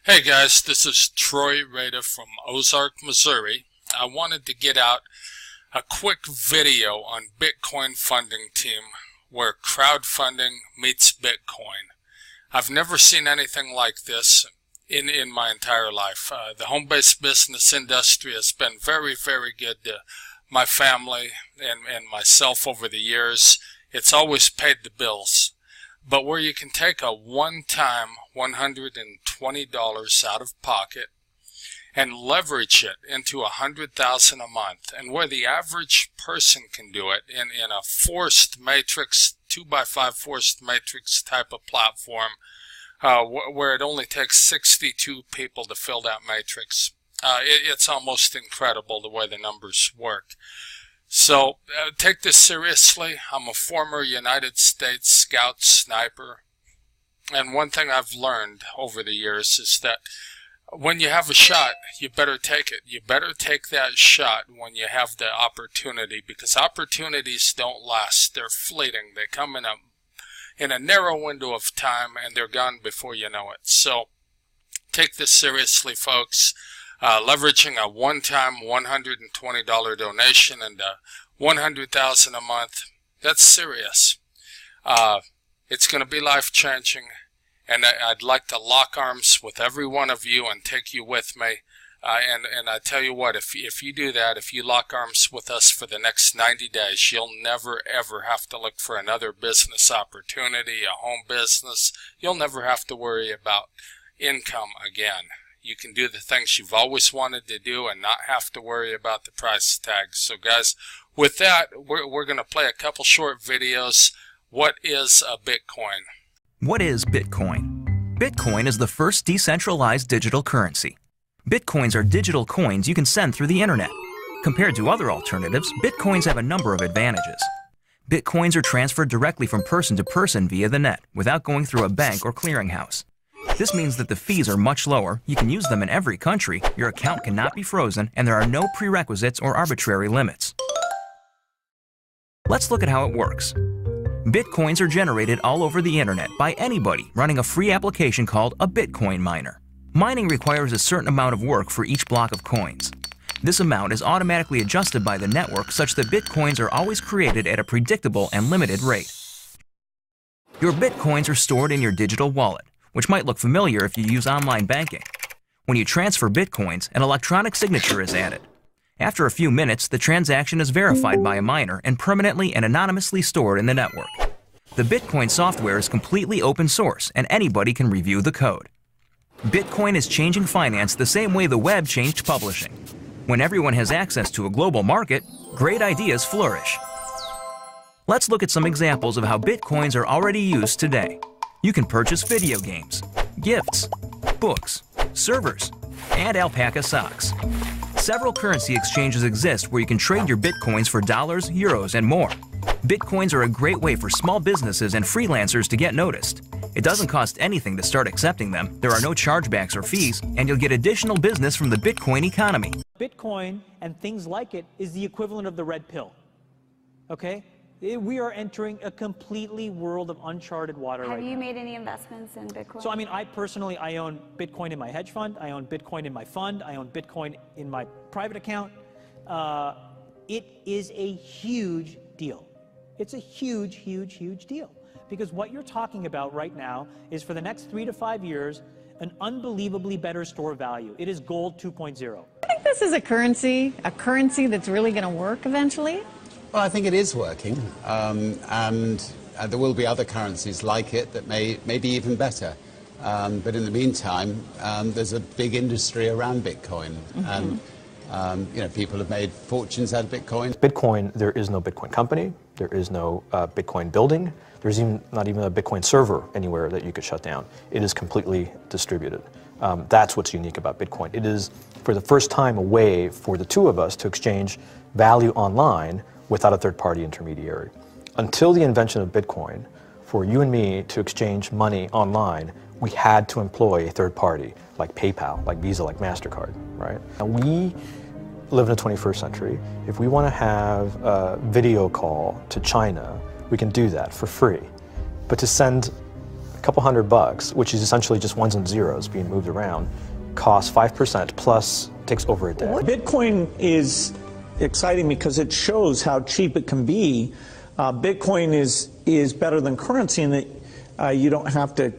Hey guys, this is Troy Rada from Ozark, Missouri. I wanted to get out a quick video on Bitcoin funding team where crowdfunding meets Bitcoin. I've never seen anything like this in my entire life. The home-based business industry has been very, very good to my family and myself over the years. It's always paid the bills. But where you can take a one-time $120 out of pocket and leverage it into $100,000 a month, and where the average person can do it in a forced matrix, 2x5 forced matrix type of platform, where it only takes 62 people to fill that matrix. It's almost incredible the way the numbers work. So take this seriously. I'm a former United States Scout sniper, and one thing I've learned over the years is that when you have a shot, you better take it. You better take that shot when you have the opportunity, because opportunities don't last. They're fleeting. They come in a narrow window of time, and they're gone before you know it. So take this seriously, folks. Leveraging a one-time $120 donation and $100,000 a month, that's serious. It's going to be life-changing, and I'd like to lock arms with every one of you and take you with me. And I tell you what, if you do that, if you lock arms with us for the next 90 days, you'll never, ever have to look for another business opportunity, a home business. You'll never have to worry about income again. You can do the things you've always wanted to do and not have to worry about the price tag. So guys, with that, we're going to play a couple short videos. What is a Bitcoin? What is Bitcoin? Bitcoin is the first decentralized digital currency. Bitcoins are digital coins you can send through the internet. Compared to other alternatives, Bitcoins have a number of advantages. Bitcoins are transferred directly from person to person via the net without going through a bank or clearinghouse. This means that the fees are much lower, you can use them in every country, your account cannot be frozen, and there are no prerequisites or arbitrary limits. Let's look at how it works. Bitcoins are generated all over the internet by anybody running a free application called a Bitcoin miner. Mining requires a certain amount of work for each block of coins. This amount is automatically adjusted by the network such that Bitcoins are always created at a predictable and limited rate. Your Bitcoins are stored in your digital wallet, which might look familiar if you use online banking. When you transfer Bitcoins, an electronic signature is added. After a few minutes, the transaction is verified by a miner and permanently and anonymously stored in the network. The Bitcoin software is completely open source and anybody can review the code. Bitcoin is changing finance the same way the web changed publishing. When everyone has access to a global market, great ideas flourish. Let's look at some examples of how Bitcoins are already used today. You can purchase video games, gifts, books, servers, and alpaca socks. Several currency exchanges exist where you can trade your Bitcoins for dollars, euros, and more. Bitcoins are a great way for small businesses and freelancers to get noticed. It doesn't cost anything to start accepting them, there are no chargebacks or fees, and you'll get additional business from the Bitcoin economy. Bitcoin and things like it is the equivalent of the red pill, okay? We are entering a completely world of uncharted water right now. Have you made any investments in Bitcoin? So, I mean, I own Bitcoin in my hedge fund, I own Bitcoin in my fund, I own Bitcoin in my private account. It is a huge deal. It's a huge, huge, huge deal. Because what you're talking about right now is for the next 3 to 5 years, an unbelievably better store value. It is gold 2.0. I think this is a currency that's really going to work eventually. Well, I think it is working, and there will be other currencies like it that may be even better. But in the meantime, there's a big industry around Bitcoin, and you know, people have made fortunes out of Bitcoin. Bitcoin, there is no Bitcoin company, there is no Bitcoin building, there's not even a Bitcoin server anywhere that you could shut down. It is completely distributed. That's what's unique about Bitcoin. It is, for the first time, a way for the two of us to exchange value online without a third-party intermediary. Until the invention of Bitcoin, for you and me to exchange money online, we had to employ a third party, like PayPal, like Visa, like MasterCard, right? Now we live in the 21st century. If we want to have a video call to China, we can do that for free. But to send a couple $100, which is essentially just ones and zeros being moved around, costs 5% plus takes over a day. Bitcoin is exciting because it shows how cheap it can be. Bitcoin is better than currency in that you don't have to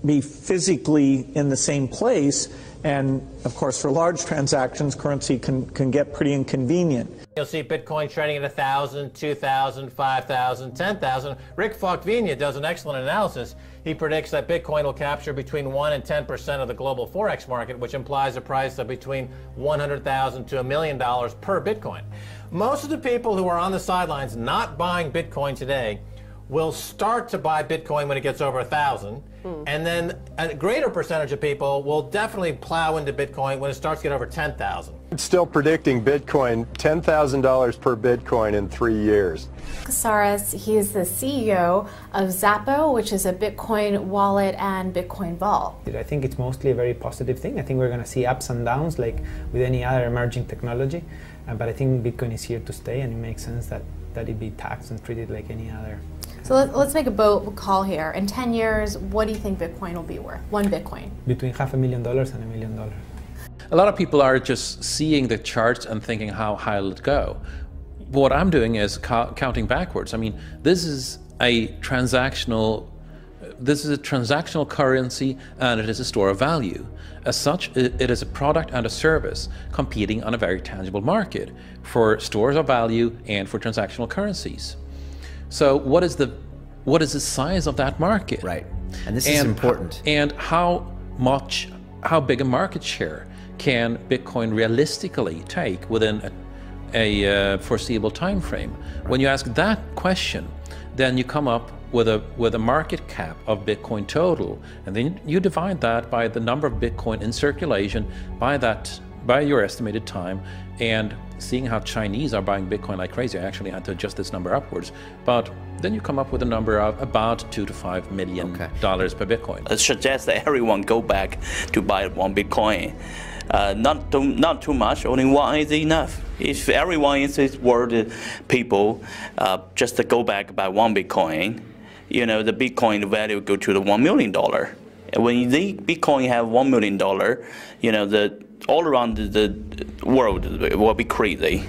be physically in the same place. And of course, for large transactions, currency can get pretty inconvenient. You'll see Bitcoin trading at 1,000, 2,000, 5,000, 10,000. Rick Falkvinia does an excellent analysis. He predicts that Bitcoin will capture between 1 and 10% of the global Forex market, which implies a price of between $100,000 to $1 million per Bitcoin. Most of the people who are on the sidelines not buying Bitcoin today will start to buy Bitcoin when it gets over 1,000. And then a greater percentage of people will definitely plow into Bitcoin when it starts to get over 10,000. It's still predicting Bitcoin, $10,000 per Bitcoin in 3 years. Casares, he is the CEO of Zappo, which is a Bitcoin wallet and Bitcoin vault. I think it's mostly a very positive thing. I think we're going to see ups and downs like with any other emerging technology. But I think Bitcoin is here to stay, and it makes sense that it be taxed and treated like any other. So let's make a bold call here. In 10 years, what do you think Bitcoin will be worth? One Bitcoin? Between $500,000 and $1 million. A lot of people are just seeing the charts and thinking, how high will it go? What I'm doing is counting backwards. I mean, this is a transactional currency, and it is a store of value. As such, it is a product and a service competing on a very tangible market for stores of value and for transactional currencies. So what is the size of that market? Right, and this is important. And how big a market share can Bitcoin realistically take within a foreseeable time frame? When you ask that question, then you come up with a market cap of Bitcoin total, and then you divide that by the number of Bitcoin in circulation by your estimated time. And seeing how Chinese are buying Bitcoin like crazy, I actually had to adjust this number upwards. But then you come up with a number of about $2 to $5 million per Bitcoin. I suggest that everyone go back to buy one Bitcoin. Not too much, only one is enough. If everyone in this world, people, just to go back buy one Bitcoin, you know, the Bitcoin value go to the $1 million. And when the Bitcoin have $1 million, you know, all around the world will be crazy,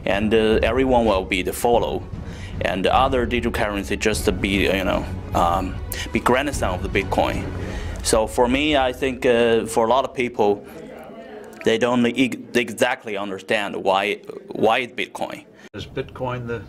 and everyone will be the follow, and the other digital currency just to be, you know, be grandson of the Bitcoin. So for me, I think for a lot of people, they don't exactly understand why it's Bitcoin. Is Bitcoin the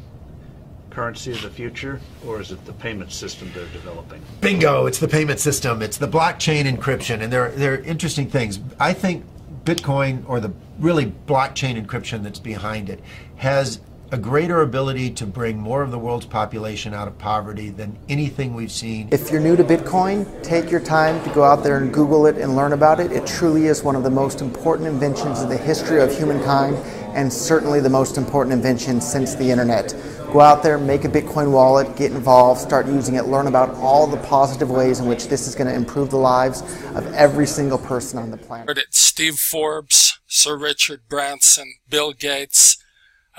currency of the future, or is it the payment system they're developing? Bingo! It's the payment system. It's the blockchain encryption, and they're interesting things. I think Bitcoin, or the really blockchain encryption that's behind it, has a greater ability to bring more of the world's population out of poverty than anything we've seen. If you're new to Bitcoin, take your time to go out there and Google it and learn about it. It truly is one of the most important inventions in the history of humankind, and certainly the most important invention since the internet. Go out there, make a Bitcoin wallet, get involved, start using it, learn about all the positive ways in which this is going to improve the lives of every single person on the planet. Steve Forbes, Sir Richard Branson, Bill Gates.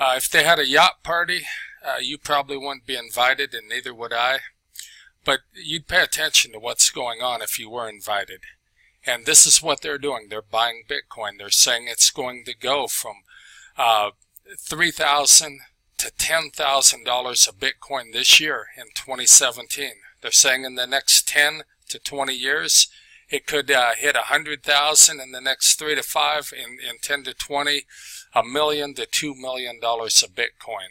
If they had a yacht party, you probably wouldn't be invited, and neither would I. But you'd pay attention to what's going on if you were invited. And this is what they're doing. They're buying Bitcoin. They're saying it's going to go from $3,000 to $10,000 a Bitcoin this year in 2017. They're saying in the next 10 to 20 years, it could hit 100,000 in the next 3 to 5, in 10 to 20, $1 million to $2 million a Bitcoin.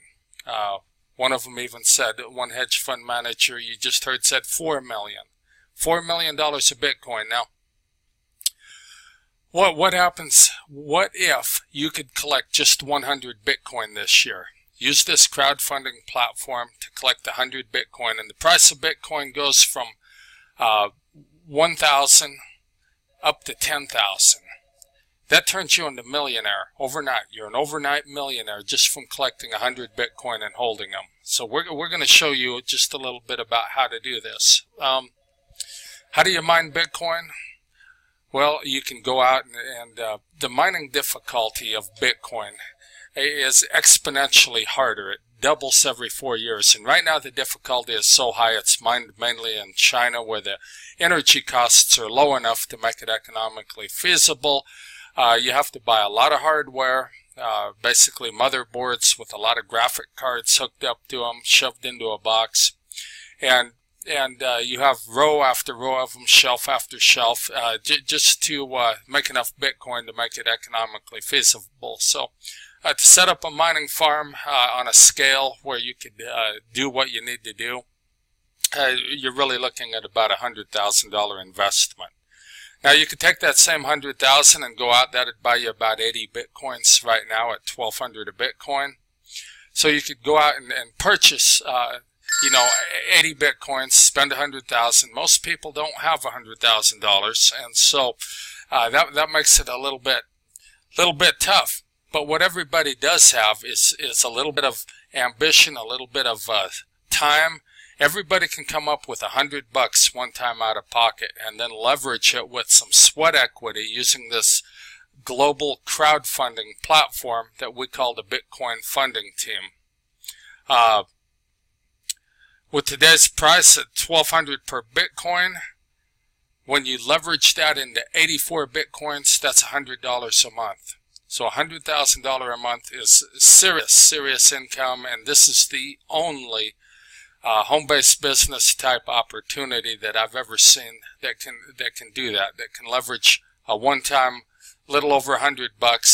One of them even said, one hedge fund manager you just heard said $4 million. $4 million a Bitcoin. Now, what happens? What if you could collect just 100 Bitcoin this year? Use this crowdfunding platform to collect 100 Bitcoin, and the price of Bitcoin goes from 1,000 up to 10,000. That turns you into a millionaire overnight. You're an overnight millionaire just from collecting 100 Bitcoin and holding them. So we're going to show you just a little bit about how to do this. How do you mine Bitcoin? Well, you can go out and the mining difficulty of Bitcoin is exponentially harder. It doubles every 4 years. And right now the difficulty is so high, it's mined mainly in China, where the energy costs are low enough to make it economically feasible. You have to buy a lot of hardware, basically motherboards with a lot of graphic cards hooked up to them, shoved into a box. And you have row after row of them, shelf after shelf, just to make enough Bitcoin to make it economically feasible. So to set up a mining farm on a scale where you could do what you need to do, you're really looking at about $100,000 investment. Now you could take that same $100,000 and go out. That'd buy you about 80 Bitcoins right now at $1,200 a Bitcoin. So you could go out and purchase 80 Bitcoins, spend $100,000. Most people don't have $100,000, and so that makes it a little bit tough. But what everybody does have is a little bit of ambition, a little bit of time. Everybody can come up with $100 one time out of pocket and then leverage it with some sweat equity using this global crowdfunding platform that we call the Bitcoin Funding Team. With today's price at $1,200 per Bitcoin, when you leverage that into 84 Bitcoins, that's $100 a month. So $100,000 a month is serious income, and this is the only home-based business type opportunity that I've ever seen that can do that can leverage a one-time little over $100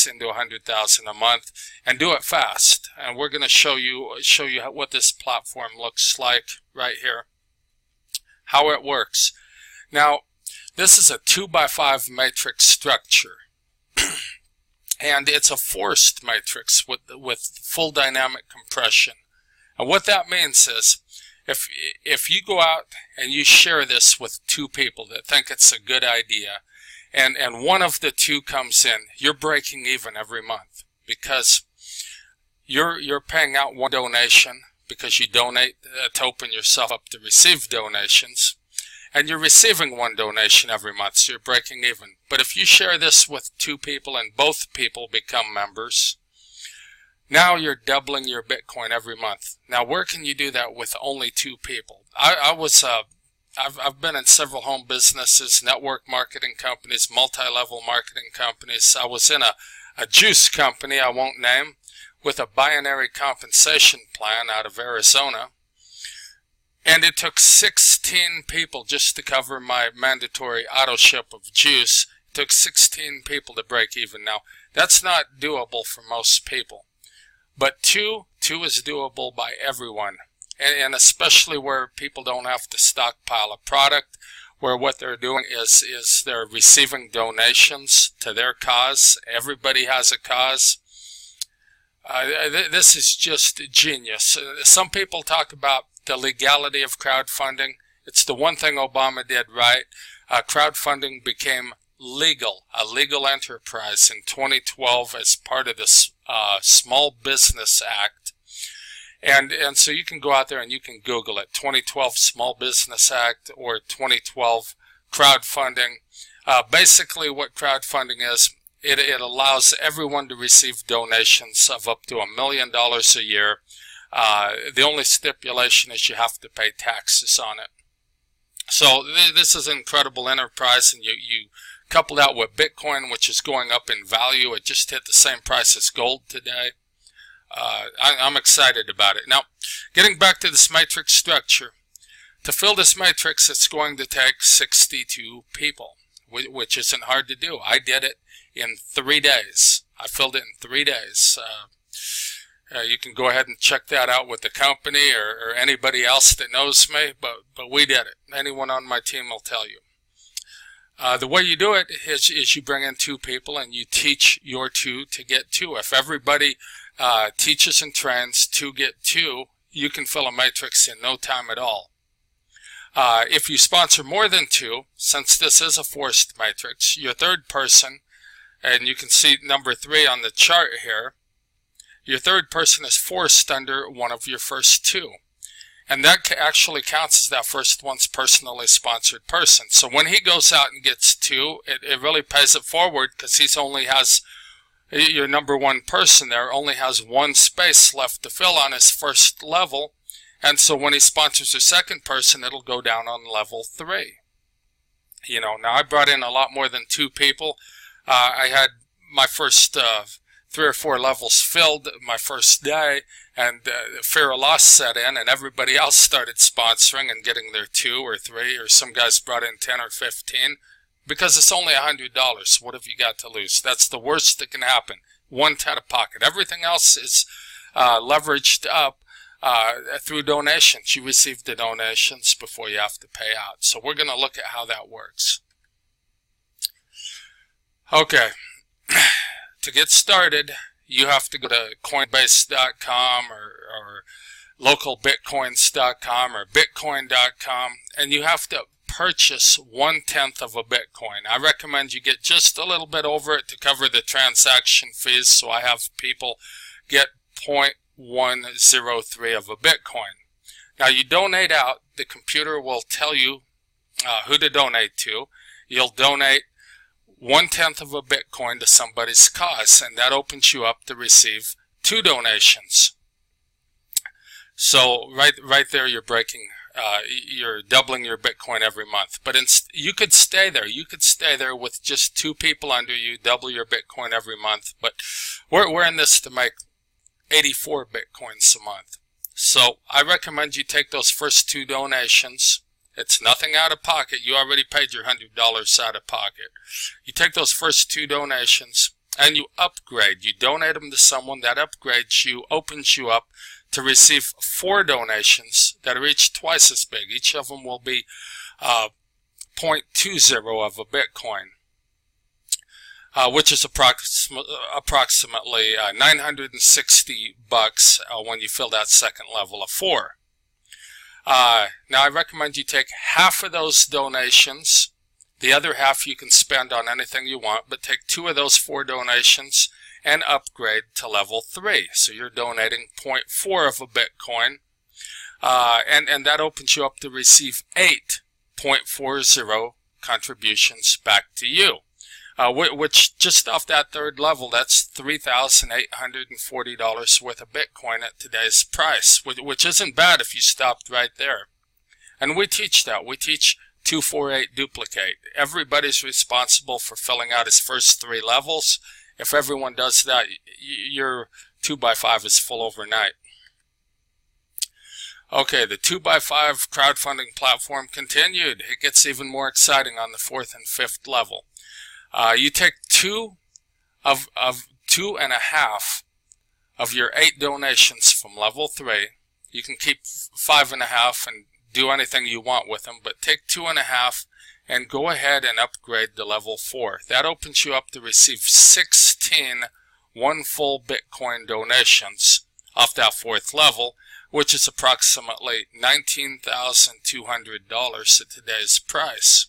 into $100,000 a month and do it fast. And we're going to show you what this platform looks like right here, how it works. Now, this is a 2x5 matrix structure. And it's a forced matrix with full dynamic compression. And what that means is, if you go out and you share this with two people that think it's a good idea, and one of the two comes in, you're breaking even every month, because you're paying out one donation because you donate to open yourself up to receive donations, and you're receiving one donation every month, so you're breaking even. But if you share this with two people and both people become members, now you're doubling your Bitcoin every month. Now, where can you do that with only two people? I've been in several home businesses, network marketing companies, multi-level marketing companies. I was in a juice company I won't name with a binary compensation plan out of Arizona. And it took 16 people just to cover my mandatory auto ship of juice. It took 16 people to break even. Now, that's not doable for most people. But two is doable by everyone. And especially where people don't have to stockpile a product, where what they're doing is they're receiving donations to their cause. Everybody has a cause. This is just genius. Some people talk about the legality of crowdfunding. It's the one thing Obama did right. Crowdfunding became legal, a legal enterprise in 2012 as part of this Small Business Act. And so you can go out there and you can Google it, 2012 Small Business Act or 2012 crowdfunding. Basically what crowdfunding is, it allows everyone to receive donations of up to $1 million a year. The only stipulation is you have to pay taxes on it. So this is an incredible enterprise, and you couple that with Bitcoin, which is going up in value. It just hit the same price as gold today. I'm excited about it. Now, getting back to this matrix structure, to fill this matrix, it's going to take 62 people, which isn't hard to do. I did it in 3 days. I filled it in 3 days. You can go ahead and check that out with the company or anybody else that knows me, but we did it. Anyone on my team will tell you. The way you do it is you bring in two people and you teach your two to get two. If everybody teaches and trains to get two, you can fill a matrix in no time at all. If you sponsor more than two, since this is a forced matrix, your third person, and you can see number 3 on the chart here, your third person is forced under one of your first two. And that actually counts as that first one's personally sponsored person. So when he goes out and gets two, it really pays it forward because he only has your number one person there only has one space left to fill on his first level, and so when he sponsors a second person, it'll go down on level 3. You know, now I brought in a lot more than 2 people. I had my first 3 or 4 levels filled my first day, and fear of loss set in, and everybody else started sponsoring and getting their 2 or 3, or some guys brought in 10 or 15, because it's only $100. What have you got to lose? That's the worst that can happen. 1 out of pocket. Everything else is leveraged up through donations. You receive the donations before you have to pay out. So we're going to look at how that works. Okay. To get started, you have to go to Coinbase.com or localbitcoins.com or bitcoin.com, and you have to purchase 1/10 of a Bitcoin. I recommend you get just a little bit over it to cover the transaction fees, so I have people get 0.103 of a Bitcoin. Now you donate out, the computer will tell you who to donate to. You'll donate 1/10 of a Bitcoin to somebody's cause, and that opens you up to receive 2 donations. So right there, you're breaking, you're doubling your Bitcoin every month. But you could stay there. You could stay there with just 2 people under you, double your Bitcoin every month. But we're in this to make 84 Bitcoins a month. So I recommend you take those first 2 donations. It's nothing out of pocket. You already paid your $100 out of pocket. You take those first 2 donations and you upgrade. You donate them to someone. That upgrades you, opens you up to receive 4 donations that are each twice as big. Each of them will be 0.20 of a Bitcoin, which is approximately $960 when you fill that second level of 4. Now I recommend you take half of those donations. The other half you can spend on anything you want, but take 2 of those 4 donations and upgrade to level 3. So you're donating 0.4 of a Bitcoin, and that opens you up to receive 8.40 contributions back to you, which just off that 3rd level, that's $3,840 worth of Bitcoin at today's price, which isn't bad if you stopped right there. And we teach that. We teach 248 duplicate. Everybody's responsible for filling out his first 3 levels. If everyone does that, your 2x5 is full overnight. Okay, the 2x5 crowdfunding platform continued. It gets even more exciting on the 4th and 5th level. You take 2.5 of your 8 donations from level 3. You can keep 5.5 and do anything you want with them, but take 2.5 and go ahead and upgrade to level 4. That opens you up to receive 16 full Bitcoin donations off that 4th level, which is approximately $19,200 at today's price.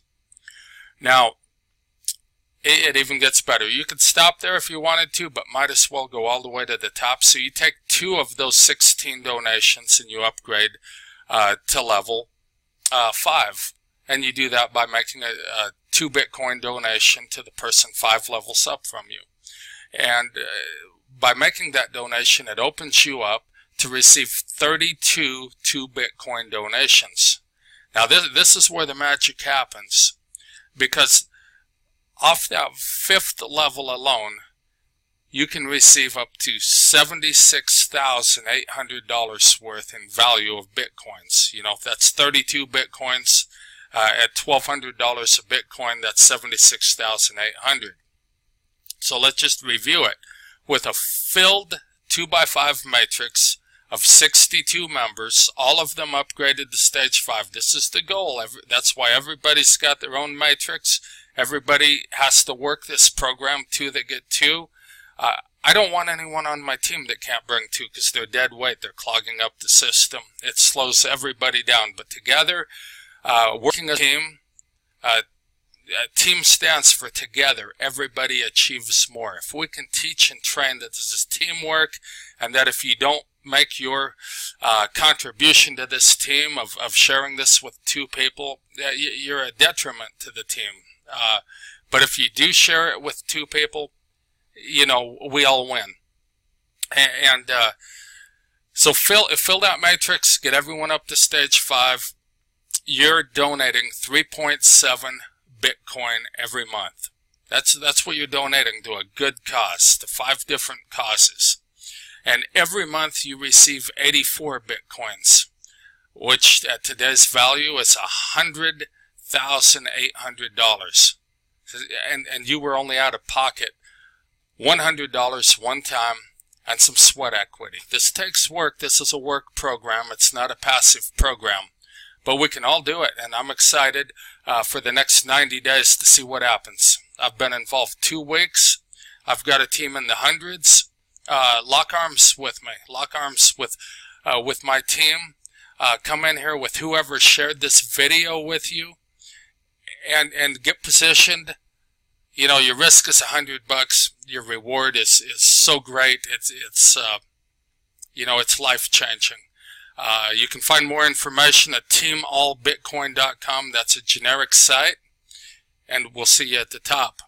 Now, it even gets better. You could stop there if you wanted to, but might as well go all the way to the top. So you take 2 of those 16 donations and you upgrade to level 5. And you do that by making a 2 Bitcoin donation to the person 5 levels up from you. And by making that donation, it opens you up to receive 32 2 Bitcoin donations. Now this is where the magic happens, because off that 5th level alone, you can receive up to $76,800 worth in value of Bitcoins. You know, if that's 32 Bitcoins at $1,200 a Bitcoin, that's $76,800. So let's just review it. With a filled 2x5 matrix of 62 members, all of them upgraded to stage 5. This is the goal. That's why everybody's got their own matrix. Everybody has to work this program. 2 that get 2. I don't want anyone on my team that can't bring 2 because they're dead weight. They're clogging up the system. It slows everybody down. But together, working as a team, team stands for together. Everybody achieves more. If we can teach and train that this is teamwork, and that if you don't make your contribution to this team of sharing this with 2 people, you're a detriment to the team. But if you do share it with 2 people, you know, we all win. And so fill that matrix, get everyone up to stage 5. You're donating 3.7 Bitcoin every month. That's what you're donating to a good cause, to 5 different causes. And every month you receive 84 Bitcoins, which at today's value is $100,800. And you were only out of pocket $100 one time and some sweat equity. This takes work. This is a work program. It's not a passive program. But we can all do it, and I'm excited for the next 90 days to see what happens. I've been involved 2 weeks. I've got a team in the hundreds. Lock arms with me. Lock arms with my team. Come in here with whoever shared this video with you, and get positioned. You know, your risk is $100. Your reward is so great. It's you know, it's life changing. You can find more information at teamallbitcoin.com. That's a generic site, and we'll see you at the top.